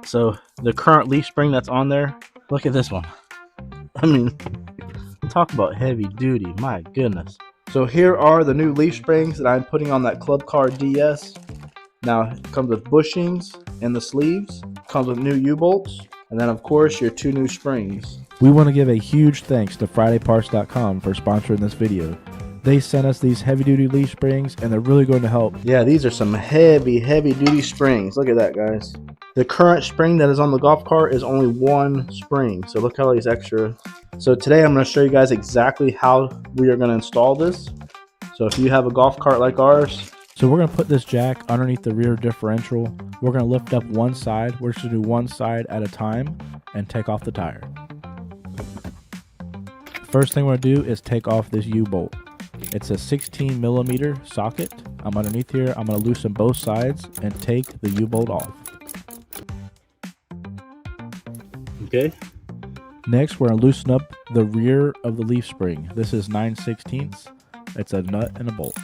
So the current leaf spring that's on there, look at this one. I mean, talk about heavy duty, my goodness. So here are the new leaf springs that I'm putting on that Club Car DS. Now it comes with bushings and the sleeves, comes with new U-bolts, and then of course your 2 new springs. We want to give a huge thanks to FridayParts.com for sponsoring this video. They sent us these heavy duty leaf springs and they're really going to help. Yeah, these are some heavy duty springs. Look at that, guys. The current spring that is on the golf cart is only 1 spring, so look how these extra. So today I'm going to show you guys exactly how we are going to install this. So if you have a golf cart like ours. So we're going to put this jack underneath the rear differential. We're going to lift up one side. We're just going to do one side at a time and take off the tire. First thing we're going to do is take off this U-bolt. It's a 16 millimeter socket. I'm underneath here. I'm going to loosen both sides and take the U-bolt off. Okay. Next, we're going to loosen up the rear of the leaf spring. This is 9/16. It's a nut and a bolt.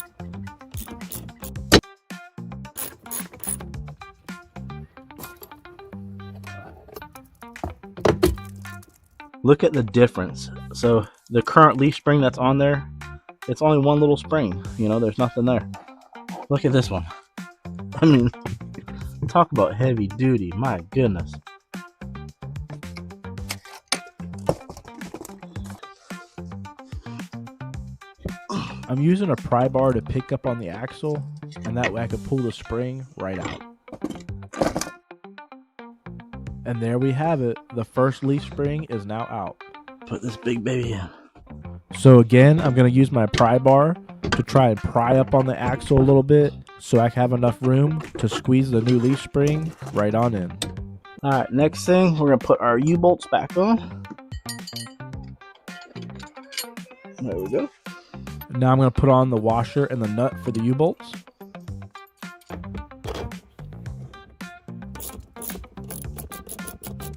Look at the difference. So the current leaf spring that's on there, it's only 1 little spring. You know, there's nothing there. Look at this one. I mean, talk about heavy duty, my goodness. I'm using a pry bar to pick up on the axle, and that way I can pull the spring right out. And there we have it. The first leaf spring is now out. Put this big baby in. So again, I'm going to use my pry bar to try and pry up on the axle a little bit so I can have enough room to squeeze the new leaf spring right on in. Alright, next thing, we're going to put our U-bolts back on. There we go. Now I'm going to put on the washer and the nut for the U-bolts.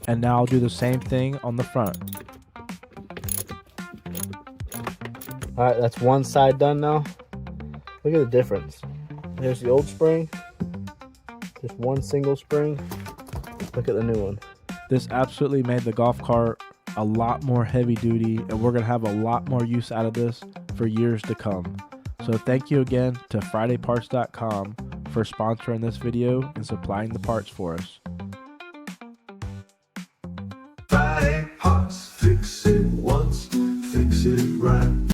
And now I'll do the same thing on the front. Alright, that's one side done now. Look at the difference. Here's the old spring. Just 1 single spring. Look at the new one. This absolutely made the golf cart a lot more heavy duty, and we're going to have a lot more use out of this for years to come. So thank you again to FridayParts.com for sponsoring this video and supplying the parts for us.